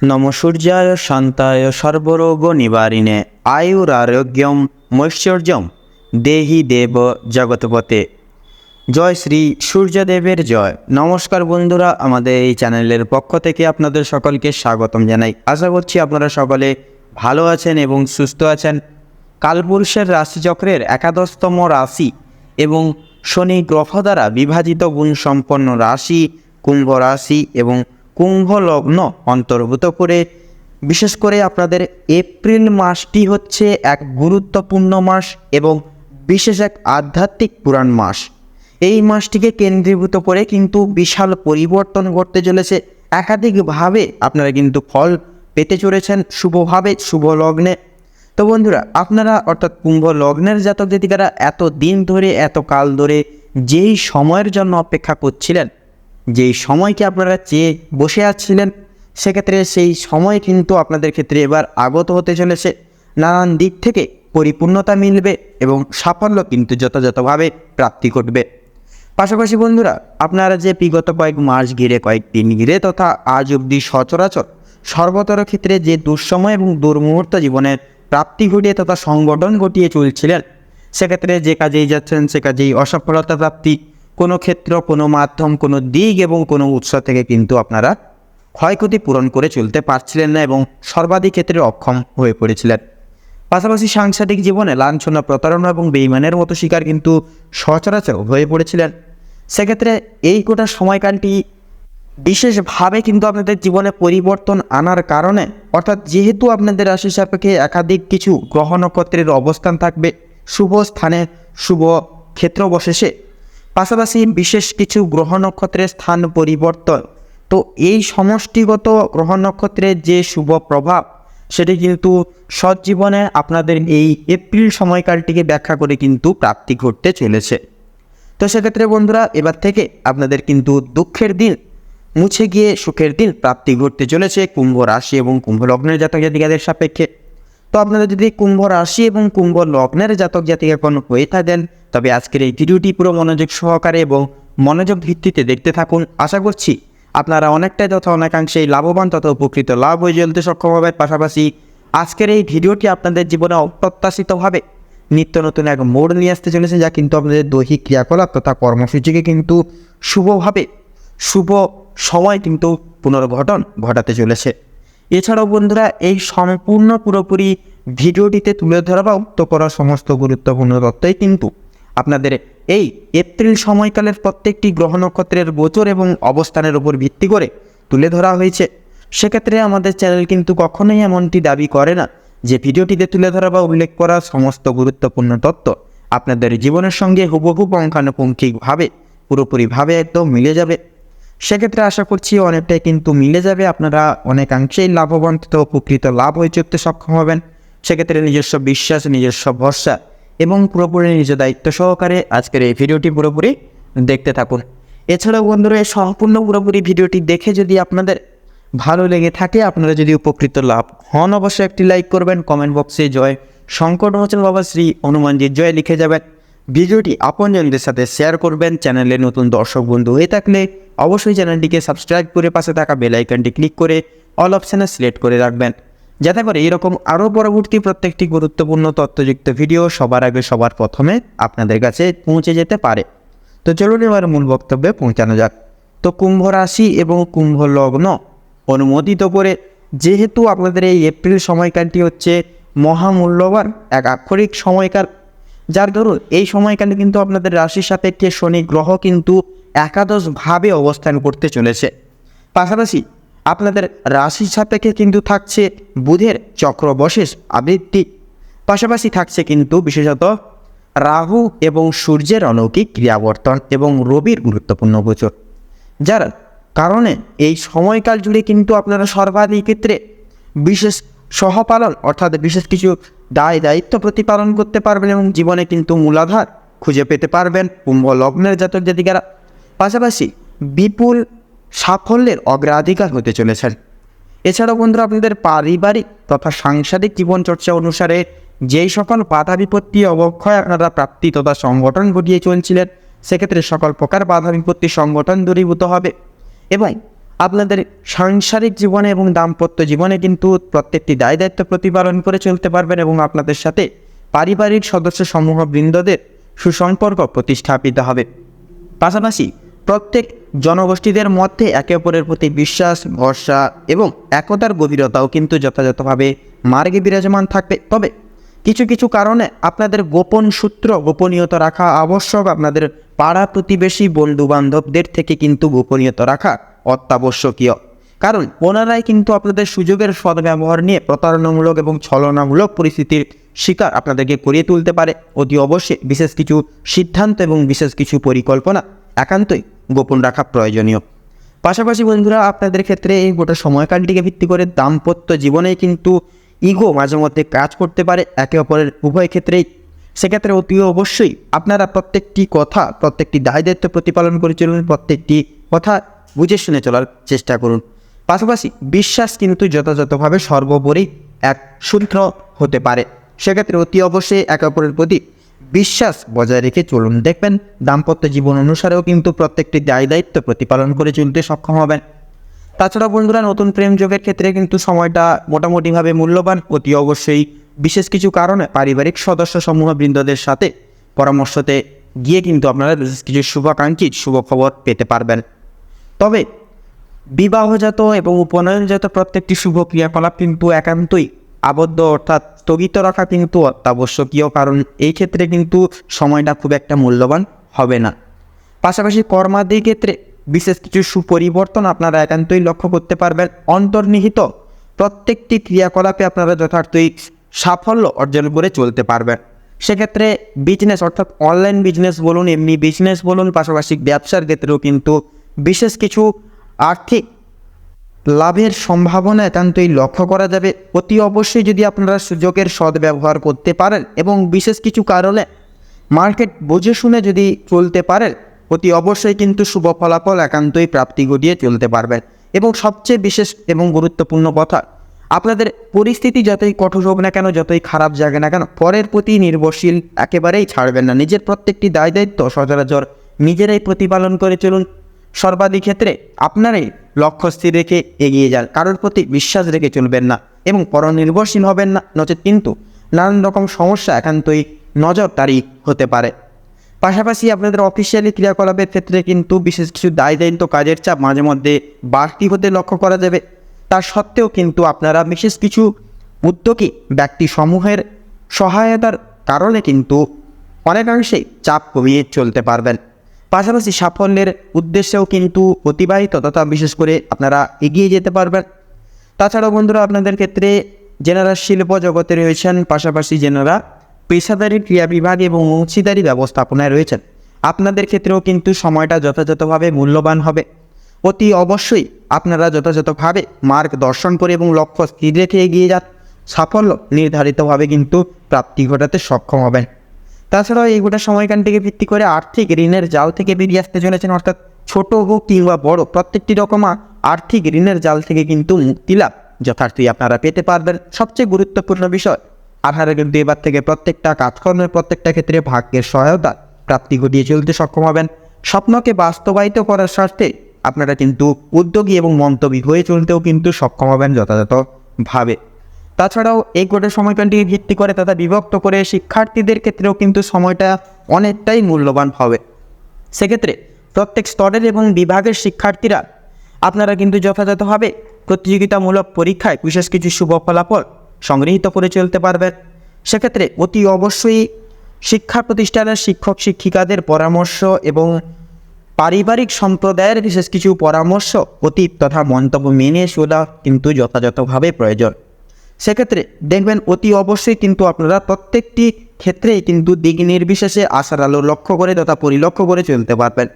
নম সূর্যায় শান্তায় সর্বরোগ নিবারিণে আয়ুরারোগ্যম মৈশ্বর্যম দেহি দেব জগৎপতে। জয় শ্রী সূর্যদেবের জয়। নমস্কার বন্ধুরা, আমাদের এই চ্যানেলের পক্ষ থেকে আপনাদের সকলকে স্বাগতম জানাই। আশা করছি আপনারা সকলে ভালো আছেন এবং সুস্থ আছেন। কালপুরুষের রাশিচক্রের একাদশতম রাশি এবং শনি গ্রহ দ্বারা বিভাজিত গুণসম্পন্ন রাশি কুম্ভ রাশি এবং কুম্ভ লগ্ন অন্তর্ভুক্ত করে বিশেষ করে আপনাদের এপ্রিল মাসটি হচ্ছে এক গুরুত্বপূর্ণ মাস এবং বিশেষ এক আধ্যাত্মিক পুরাণ মাস। এই মাসটিকে কেন্দ্রীভূত করে কিন্তু বিশাল পরিবর্তন ঘটতে চলেছে। একাধিকভাবে আপনারা কিন্তু ফল পেতে চলেছেন শুভভাবে, শুভ লগ্নে। তো বন্ধুরা, আপনারা অর্থাৎ কুম্ভ লগ্নের জাতক জাতিকারা এত দিন ধরে, এত কাল ধরে যেই সময়ের জন্য অপেক্ষা করছিলেন, যেই সময়কে আপনারা চেয়ে বসে আছিলেন, সেক্ষেত্রে সেই সময় কিন্তু আপনাদের ক্ষেত্রে এবার আগত হতে চলেছে। নানান দিক থেকে পরিপূর্ণতা মিলবে এবং সাফল্য কিন্তু যথাযথভাবে প্রাপ্তি ঘটবে। পাশাপাশি বন্ধুরা, আপনারা যে বিগত কয়েক মাস ঘিরে, কয়েকদিন ঘিরে তথা আজ অবধি সচরাচর সর্বতর ক্ষেত্রে যে দুঃসময় এবং দুর্মুহূর্ত জীবনের প্রাপ্তি ঘটিয়ে তথা সংগঠন ঘটিয়ে চলছিলেন, সেক্ষেত্রে যে কাজেই যাচ্ছেন সে কাজেই অসফলতা প্রাপ্তি, কোনো ক্ষেত্র, কোনো মাধ্যম, কোনো দিক এবং কোনো উৎস থেকে কিন্তু আপনারা ক্ষয়ক্ষতি পূরণ করে চলতে পারছিলেন না এবং সর্বাধিক ক্ষেত্রে অক্ষম হয়ে পড়েছিলেন। পাশাপাশি সাংসারিক জীবনে লাঞ্ছনা, প্রতারণা এবং বেইমানের মতো শিকার কিন্তু সচরাচর হয়ে পড়েছিলেন। সেক্ষেত্রে এই গোটা সময়কালটি বিশেষভাবে কিন্তু আপনাদের জীবনে পরিবর্তন আনার কারণে, অর্থাৎ যেহেতু আপনাদের রাশি সাপেক্ষে একাধিক কিছু গ্রহ নক্ষত্রের অবস্থান থাকবে শুভ স্থানে, শুভ ক্ষেত্র বসেছে, পাশাপাশি বিশেষ কিছু গ্রহ নক্ষত্রের স্থান পরিবর্তন, তো এই সমষ্টিগত গ্রহ নক্ষত্রের যে শুভ প্রভাব সেটি কিন্তু সজ্জীবনে আপনাদের এই এপ্রিল সময়কালটিকে ব্যাখ্যা করে কিন্তু প্রাপ্তি ঘটতে চলেছে। তো সেক্ষেত্রে বন্ধুরা, এবার থেকে আপনাদের কিন্তু দুঃখের দিন মুছে গিয়ে সুখের দিন প্রাপ্তি ঘটতে চলেছে কুম্ভ রাশি এবং কুম্ভ লগ্নের জাতক জাতিকাদের সাপেক্ষে। তো আপনারা যদি কুম্ভ রাশি এবং কুম্ভ লগ্নের জাতক জাতিকা কোনো হয়ে থাকেন, তবে আজকের এই ভিডিওটি পুরো মনোযোগ সহকারে এবং মনোযোগ ভিত্তিতে দেখতে থাকুন। আশা করছি আপনারা অনেকটাই তথা অনেকাংশেই লাভবান তথা উপকৃত লাভ হয়ে চলতে সক্ষম হবেন। পাশাপাশি আজকের এই ভিডিওটি আপনাদের জীবনে অপ্রত্যাশিতভাবে নিত্য নতুন এক মোড় নিয়ে আসতে চলেছে, যা কিন্তু আপনাদের দৈহিক ক্রিয়াকলাপ তথা কর্মসূচিকে কিন্তু শুভভাবে, শুভ সময় কিন্তু পুনর্গঠন ঘটাতে চলেছে। এছাড়াও বন্ধুরা, এই সম্পূর্ণ পুরোপুরি ভিডিওটিতে তুলে ধরা বা উক্ত করা সমস্ত গুরুত্বপূর্ণ তথ্যই কিন্তু আপনাদের এই এপ্রিল সময়কালের প্রত্যেকটি গ্রহ নক্ষত্রের গোচর এবং অবস্থানের উপর ভিত্তি করে তুলে ধরা হয়েছে। সেক্ষেত্রে আমাদের চ্যানেল কিন্তু কখনোই এমনটি দাবি করে না যে ভিডিওটিতে তুলে ধরা বা উল্লেখ করা সমস্ত গুরুত্বপূর্ণ তথ্য আপনাদের জীবনের সঙ্গে হুবহু পুঙ্খানুপুঙ্খিকভাবে পুরোপুরিভাবে একদম মিলে যাবে। সেক্ষেত্রে আশা করছি অনেকটাই কিন্তু মিলে যাবে, আপনারা অনেকাংশেই লাভবান তথা উপকৃত লাভ হয়ে চলতে সক্ষম হবেন। সেক্ষেত্রে নিজস্ব বিশ্বাস, নিজস্ব ভরসা এবং পুরোপুরি নিজ দায়িত্ব সহকারে আজকের এই ভিডিওটি পুরোপুরি দেখতে থাকুন। এছাড়াও বন্ধুরা, এই সম্পূর্ণ পুরোপুরি ভিডিওটি দেখে যদি আপনাদের ভালো লেগে থাকে, আপনারা যদি উপকৃত লাভ হন, অবশ্যই একটি লাইক করবেন। কমেন্ট বক্সে জয় সংকটমোচন বাবা শ্রী হনুমানজির জয় লিখে যাবেন। ভিডিওটি আপনজনদের সাথে শেয়ার করবেন। চ্যানেলে নতুন দর্শক বন্ধু হয়ে থাকলে অবশ্যই চ্যানেলটিকে সাবস্ক্রাইব করে পাশে থাকা বেল আইকনটি ক্লিক করে অল অপশানে সিলেক্ট করে রাখবেন, যাতে করে এরকম আরও পরবর্তী প্রত্যেকটি গুরুত্বপূর্ণ তথ্যযুক্ত ভিডিও সবার আগে, সবার প্রথমে আপনাদের কাছে পৌঁছে যেতে পারে। তো চলুন এবার মূল বক্তব্যে পৌঁছানো যাক। তো কুম্ভ রাশি এবং কুম্ভ লগ্ন অনুমোদিত করে, যেহেতু আপনাদের এই এপ্রিল সময়কালটি হচ্ছে মহামূল্যবান এক আক্ষরিক সময়কাল, যার দরুন এই সময়কালে কিন্তু আপনাদের রাশির সাপেক্ষে শনি গ্রহ কিন্তু একাদশভাবে অবস্থান করতে চলেছে। পাশাপাশি আপনাদের রাশির সাপেক্ষে কিন্তু থাকছে বুধের চক্রবশেষ আবৃত্তি, পাশাপাশি থাকছে কিন্তু বিশেষত রাহু এবং সূর্যের অলৌকিক ক্রিয়াবর্তন এবং রবির গুরুত্বপূর্ণ গোচর, যার কারণে এই সময়কাল জুড়ে কিন্তু আপনারা সর্বাধিক ক্ষেত্রে বিশেষ সহপালন, অর্থাৎ বিশেষ কিছু দায়িত্ব প্রতিপালন করতে পারবেন এবং জীবনে কিন্তু মূলাধার খুঁজে পেতে পারবেন কুম্ভ লগ্নের জাতক জাতিকারা। পাশাপাশি বিপুল সাফল্যের অগ্রাধিকার হতে চলেছেন। এছাড়াও বন্ধুরা, আপনাদের পারিবারিক তথা সাংসারিক জীবনচর্চা অনুসারে যেই সকল বাধা বিপত্তি অবক্ষয় আপনারা প্রাপ্তি তথা সংগঠন ঘটিয়ে চলছিলেন, সেক্ষেত্রে সকল প্রকার বাধা বিপত্তি সংগঠন দূরীভূত হবে এবং আপনাদের সাংসারিক জীবনে এবং দাম্পত্য জীবনে কিন্তু প্রত্যেকটি দায় দায়িত্ব প্রতিপালন করে চলতে পারবেন এবং আপনাদের সাথে পারিবারিক সদস্য সমূহ বৃন্দদের সুসম্পর্ক প্রতিস্থাপিত হবে। পাশাপাশি প্রত্যেক জনগোষ্ঠীদের মধ্যে একে অপরের প্রতি বিশ্বাস, ভরসা এবং একতার গভীরতাও কিন্তু যথাযথভাবে মার্গে বিরাজমান থাকবে। তবে কিছু কিছু কারণে আপনাদের গোপন সূত্র গোপনীয়তা রাখা আবশ্যক। আপনাদের পাড়া প্রতিবেশী বন্ধু বান্ধবদের থেকে কিন্তু গোপনীয়তা রাখা অত্যাবশ্যকীয়, কারণ ওনারাই কিন্তু আপনাদের সুযোগের সদ্ব্যবহার নিয়ে প্রতারণামূলক এবং ছলনামূলক পরিস্থিতির শিকার আপনাদেরকে করিয়ে তুলতে পারে। অতি অবশ্যই বিশেষ কিছু সিদ্ধান্ত এবং বিশেষ কিছু পরিকল্পনা একান্তই গোপন রাখা প্রয়োজনীয়। পাশাপাশি বন্ধুরা, আপনাদের ক্ষেত্রে এই গোটা সময়কালটিকে ভিত্তি করে দাম্পত্য জীবনে কিন্তু ইগো মাঝে মধ্যে কাজ করতে পারে একে অপরের উভয় ক্ষেত্রেই। সেক্ষেত্রে অতি অবশ্যই আপনারা প্রত্যেকটি কথা, প্রত্যেকটি দায় দায়িত্ব প্রতিপালন করে চলুন, প্রত্যেকটি কথা বুঝে শুনে চলার চেষ্টা করুন। পাশাপাশি বিশ্বাস কিন্তু যথাযথভাবে সর্বোপরি এক সূত্র হতে পারে। সেক্ষেত্রে অতি অবশ্যই একে অপরের প্রতি বিশ্বাস বজায় রেখে চলুন। দেখবেন দাম্পত্য জীবন অনুসারেও কিন্তু প্রত্যেকটি দায় দায়িত্ব প্রতিপালন করে চলতে সক্ষম হবেন। তাছাড়া বন্ধুরা, নতুন প্রেম যোগের ক্ষেত্রে কিন্তু সময়টা মোটামুটিভাবে মূল্যবান। অতি অবশ্যই বিশেষ কিছু কারণে পারিবারিক সদস্য সমূহ বৃন্দদের সাথে পরামর্শতে গিয়ে কিন্তু আপনারা বিশেষ কিছু শুভাকাঙ্ক্ষী শুভ খবর পেতে পারবেন। তবে বিবাহজাত এবং উপনয়নজাত প্রত্যেকটি শুভ ক্রিয়াকলাপ কিন্তু একান্তই আবদ্ধ অর্থাৎ স্থগিত রাখা কিন্তু অত্যাবশ্যকীয়, কারণ এই ক্ষেত্রে কিন্তু সময়টা খুব একটা মূল্যবান হবে না। পাশাপাশি কর্মাদির ক্ষেত্রে বিশেষ কিছু সুপরিবর্তন আপনারা একান্তই লক্ষ্য করতে পারবেন। অন্তর্নিহিত প্রত্যেকটি ক্রিয়াকলাপে আপনারা যথার্থই সাফল্য অর্জন করে চলতে পারবেন। সেক্ষেত্রে বিজনেস অর্থাৎ অনলাইন বিজনেস বলুন, এমনি বিজনেস বলুন, পাশাপাশি ব্যবসার ক্ষেত্রেও কিন্তু বিশেষ কিছু আর্থিক লাভের সম্ভাবনা একান্তই লক্ষ্য করা যাবে। অতি অবশ্যই যদি আপনারা সুযোগের সদ্ব্যবহার করতে পারেন এবং বিশেষ কিছু কারণে মার্কেট বুঝে শুনে যদি চলতে পারেন, অতি অবশ্যই কিন্তু শুভ ফলাফল একান্তই প্রাপ্তি ঘটিয়ে চলতে পারবেন। এবং সবচেয়ে বিশেষ এবং গুরুত্বপূর্ণ কথা, আপনাদের পরিস্থিতি যতই কঠোর হোক না কেন, যতই খারাপ জাগে না কেন, পরের প্রতি নির্ভরশীল একেবারেই ছাড়বেন না। নিজের প্রত্যেকটি দায় দায়িত্ব সচরাচর নিজেরাই প্রতিপালন করে চলুন। সর্বাধিক ক্ষেত্রে আপনারাই লক্ষ্য স্থির রেখে এগিয়ে যান, কারোর প্রতি বিশ্বাস রেখে চলবেন না এবং পরনির্ভরশীল হবেন না, নচেত কিন্তু নানান রকম সমস্যা একান্তই নজরদারি হতে পারে। পাশাপাশি আপনাদের অফিসিয়ালি ক্রিয়াকলাপের ক্ষেত্রে কিন্তু বিশেষ কিছু দায় দায়িত্ব কাজের চাপ মাঝে মধ্যে বাড়তি হতে লক্ষ্য করা যাবে। তা সত্ত্বেও কিন্তু আপনারা বিশেষ কিছু উদ্যোগী ব্যক্তি সমূহের সহায়তার কারণে কিন্তু অনেকাংশেই চাপ কমিয়ে চলতে পারবেন। পাশাপাশি সাফল্যের উদ্দেশ্যেও কিন্তু অতিবাহিত তথা বিশেষ করে আপনারা এগিয়ে যেতে পারবেন। তাছাড়াও বন্ধুরা, আপনাদের ক্ষেত্রে যেনারা শিল্প জগতে রয়েছেন, পাশাপাশি যেনারা পেশাদারি ক্রিয়া বিভাগ এবং অংশীদারি ব্যবস্থাপনায় রয়েছেন, আপনাদের ক্ষেত্রেও কিন্তু সময়টা যথাযথভাবে মূল্যবান হবে। অতি অবশ্যই আপনারা যথাযথভাবে মার্গ দর্শন করে এবং লক্ষ্য স্থির রেখে এগিয়ে যান, সাফল্য নির্ধারিতভাবে কিন্তু প্রাপ্তি ঘটাতে সক্ষম হবেন। তাছাড়াও এই গোটা সময়কালটিকে ভিত্তি করে আর্থিক ঋণের জাল থেকে বেরিয়ে আসতে চলেছেন, অর্থাৎ ছোট হোক কিংবা বড় প্রত্যেকটি রকম আর্থিক ঋণের জাল থেকে কিন্তু মুক্তি লাভ যথার্থই আপনারা পেতে পারবেন। সবচেয়ে গুরুত্বপূর্ণ বিষয়, আপনারা কিন্তু এবার থেকে প্রত্যেকটা কাজকর্মের প্রত্যেকটা ক্ষেত্রে ভাগ্যের সহায়তা প্রাপ্তি ঘটিয়ে চলতে সক্ষম হবেন। স্বপ্নকে বাস্তবায়িত করার স্বার্থে আপনারা কিন্তু উদ্যোগী এবং মন্তব্য হয়ে চলতেও কিন্তু সক্ষম হবেন যথাযথভাবে। তাছাড়াও এই গোটা সময়কালটিকে ভিত্তি করে তথা বিভক্ত করে শিক্ষার্থীদের ক্ষেত্রেও কিন্তু সময়টা অনেকটাই মূল্যবান হবে। সেক্ষেত্রে প্রত্যেক স্তরের এবং বিভাগের শিক্ষার্থীরা আপনারা কিন্তু যথাযথভাবে প্রতিযোগিতামূলক পরীক্ষায় বিশেষ কিছু শুভ ফলাফল সংগৃহীত করে চলতে পারবেন। সেক্ষেত্রে অতি অবশ্যই শিক্ষা প্রতিষ্ঠানের শিক্ষক শিক্ষিকাদের পরামর্শ এবং পারিবারিক সম্প্রদায়ের বিশেষ কিছু পরামর্শ অতীত তথা মন্তব্য মেনে চলা কিন্তু যথাযথভাবে প্রয়োজন। সেক্ষেত্রে দেখবেন অতি অবশ্যই কিন্তু আপনারা প্রত্যেকটি ক্ষেত্রেই কিন্তু দিক নির্বিশেষে আশার আলো লক্ষ্য করে তথা পরিলক্ষ্য করে চলতে পারবেন।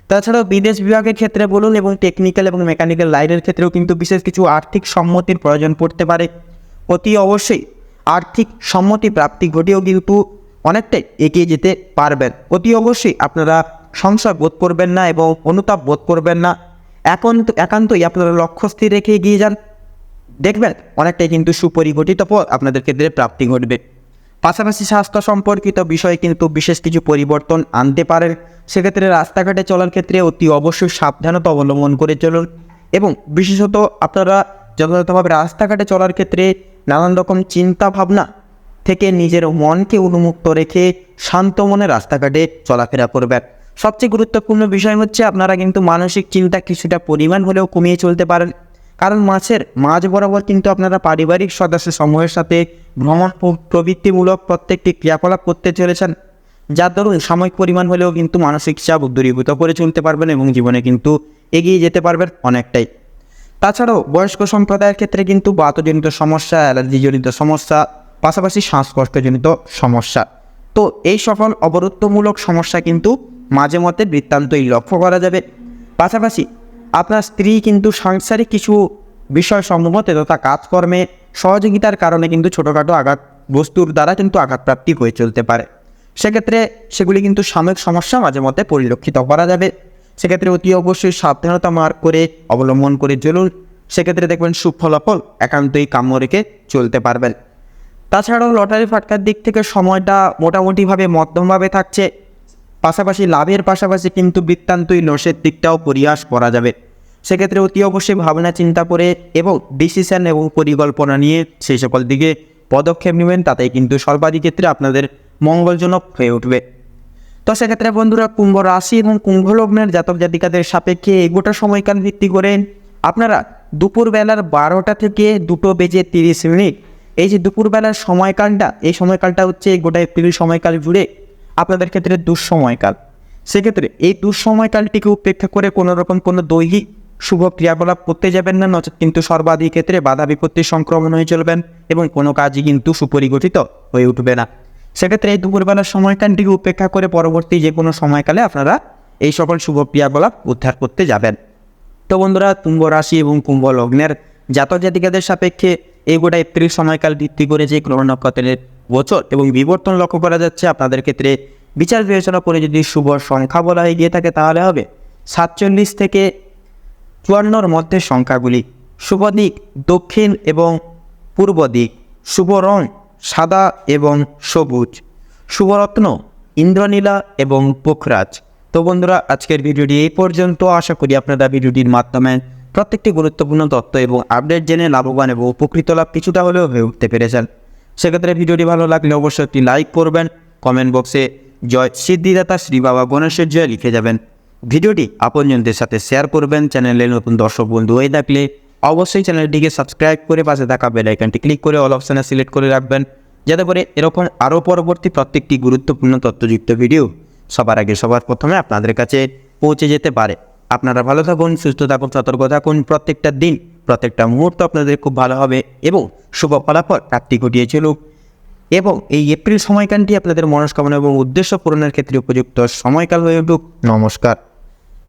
তাছাড়াও বিদেশ বিভাগের ক্ষেত্রে বলুন এবং টেকনিক্যাল এবং মেকানিক্যাল লাইনের ক্ষেত্রেও কিন্তু বিশেষ কিছু আর্থিক সম্মতির প্রয়োজন পড়তে পারে। অতি অবশ্যই আর্থিক সম্মতি প্রাপ্তি ঘটিয়েও কিন্তু অনেকটাই এগিয়ে যেতে পারবেন। অতি অবশ্যই আপনারা সংশয় বোধ করবেন না এবং অনুতাপ বোধ করবেন না, একান্তই আপনারা লক্ষ্য স্থির রেখে এগিয়ে যান, দেখবেন অনেকটাই কিন্তু সুপরিগঠিত পথ আপনাদের ক্ষেত্রে প্রাপ্তি ঘটবে। পাশাপাশি স্বাস্থ্য সম্পর্কিত বিষয়ে কিন্তু বিশেষ কিছু পরিবর্তন আনতে পারেন। সেক্ষেত্রে রাস্তাঘাটে চলার ক্ষেত্রে অতি অবশ্যই সাবধানতা অবলম্বন করে চলুন এবং বিশেষত আপনারা যথাযথভাবে রাস্তাঘাটে চলার ক্ষেত্রে নানান রকম চিন্তা ভাবনা থেকে নিজের মনকে উন্মুক্ত রেখে শান্ত মনে রাস্তাঘাটে চলাফেরা করবেন। সবচেয়ে গুরুত্বপূর্ণ বিষয় হচ্ছে আপনারা কিন্তু মানসিক চিন্তা কিছুটা পরিমাণ হলেও কমিয়ে চলতে পারেন, কারণ মাঝ বরাবর কিন্তু আপনারা পারিবারিক সদস্য সমূহের সাথে ভ্রমণ প্রবৃত্তিমূলক প্রত্যেকটি ক্রিয়াকলাপ করতে চলেছেন, যার দরুন সাময়িক পরিমাণ হলেও কিন্তু মানসিক চাপ দূরীভূত করে চলতে পারবেন এবং জীবনে কিন্তু এগিয়ে যেতে পারবেন অনেকটাই। তাছাড়াও বয়স্ক সম্প্রদায়ের ক্ষেত্রে কিন্তু বাতজনিত সমস্যা, অ্যালার্জিজনিত সমস্যা, পাশাপাশি শ্বাসকষ্টজনিত সমস্যা, তো এই সকল অবরুদ্ধমূলক সমস্যা কিন্তু মাঝে মধ্যে বৃত্তান্তই লক্ষ্য করা যাবে। পাশাপাশি আপনার স্ত্রী কিন্তু সাংসারিক কিছু বিষয় সমূহতে তথা কাজকর্মে সহযোগিতার কারণে কিন্তু ছোটোখাটো আঘাত বস্তুর দ্বারা কিন্তু আঘাতপ্রাপ্তি হয়ে চলতে পারে। সেক্ষেত্রে সেগুলি কিন্তু সাময়িক সমস্যা মাঝে মধ্যে পরিলক্ষিত করা যাবে। সেক্ষেত্রে অতি অবশ্যই সাবধানতা মার্ক করে অবলম্বন করে চলুন, সেক্ষেত্রে দেখবেন সুফলাফল একান্তই কাম্য রেখে চলতে পারবেন। তাছাড়াও লটারি ফাটকার দিক থেকে সময়টা মোটামুটিভাবে মধ্যমভাবে থাকছে, পাশাপাশি লাভের পাশাপাশি কিন্তু বৃত্তান্তই লসের দিকটাও পরিহাস করা যাবে। সেক্ষেত্রে অতি অবশ্যই ভাবনা চিন্তা করে এবং ডিসিশন এবং পরিকল্পনা নিয়ে সেই সকল দিকে পদক্ষেপ নেবেন, তাতেই কিন্তু সর্বাধিক ক্ষেত্রে আপনাদের মঙ্গলজনক হয়ে উঠবে। তো সেক্ষেত্রে বন্ধুরা, কুম্ভ রাশি এবং কুম্ভ লগ্নের জাতক জাতিকাদের সাপেক্ষে এগোটা সময়কাল ভিত্তি করে আপনারা দুপুরবেলার 12টা থেকে 2:30 এই যে দুপুরবেলার সময়কালটা, এই সময়কালটা হচ্ছে গোটা এপ্রিল সময়কাল জুড়ে আপনাদের ক্ষেত্রে দুঃসময়কাল। সেক্ষেত্রে এই দুঃসময়কালটিকে উপেক্ষা করে কোনো রকম কোনো দৈহিক শুভ ক্রিয়াকলাপ করতে যাবেন না, নচেত কিন্তু সর্বাধিক ক্ষেত্রে বাধা বিপত্তির সংক্রমণ হয়ে চলবেন এবং কোনো কাজই কিন্তু সুপরিগঠিত হয়ে উঠবে না। সেক্ষেত্রে এই দুপুরবেলার সময়কালটিকে উপেক্ষা করে পরবর্তী যে কোনো সময়কালে আপনারা এই সকল শুভ ক্রিয়াকলাপ উদ্ধার করতে যাবেন। তো বন্ধুরা, কুম্ভ রাশি এবং কুম্ভ লগ্নের জাতক জাতিকাদের সাপেক্ষে এই গোটা এপ্রিল সময়কাল ভিত্তি করে যে গ্রহ নক্ষত্রের গোচর এবং বিবর্তন লক্ষ্য করা যাচ্ছে, আপনাদের ক্ষেত্রে বিচার বিবেচনা করে যদি শুভ সংখ্যা বলা হয়ে গিয়ে থাকে তাহলে হবে 47 থেকে 54 মধ্যে সংখ্যাগুলি। শুভ দিক দক্ষিণ এবং পূর্ব দিক, শুভ রং সাদা এবং সবুজ, শুভরত্ন ইন্দ্রনীলা এবং পোখরাজ। তো বন্ধুরা, আজকের ভিডিওটি এই পর্যন্ত। আশা করি আপনারা ভিডিওটির মাধ্যমে প্রত্যেকটি গুরুত্বপূর্ণ তথ্য এবং আপডেট জেনে লাভবান এবং উপকৃত লাভ কিছুটা হলেও হয়ে উঠতে পেরেছেন। সেক্ষেত্রে ভিডিওটি ভালো লাগলে অবশ্যই একটি লাইক করবেন, কমেন্ট বক্সে জয় সিদ্ধিদাতা শ্রী বাবা গণেশের জয় লিখে যাবেন। ভিডিওটি আপনজনদের সাথে শেয়ার করবেন। চ্যানেলে নতুন দর্শক বন্ধু হয়ে থাকলে অবশ্যই চ্যানেলটিকে সাবস্ক্রাইব করে পাশে থাকা বেল আইকনটি ক্লিক করে অল অপশানে সিলেক্ট করে রাখবেন, যাতে করে এরকম আরও পরবর্তী প্রত্যেকটি গুরুত্বপূর্ণ তথ্যযুক্ত ভিডিও সবার আগে সবার প্রথমে আপনাদের কাছে পৌঁছে যেতে পারে। আপনারা ভালো থাকুন, সুস্থ থাকুন, সতর্ক থাকুন। প্রত্যেকটা দিন প্রত্যেকটা মুহূর্ত আপনাদের খুব ভালো হবে এবং শুভ ফলাফল প্রাপ্তি ঘটিয়ে চলুক এবং এই এপ্রিল সময়কালটি আপনাদের মনস্কামনা এবং উদ্দেশ্য পূরণের ক্ষেত্রে উপযুক্ত সময়কাল হয়ে উঠুক। নমস্কার।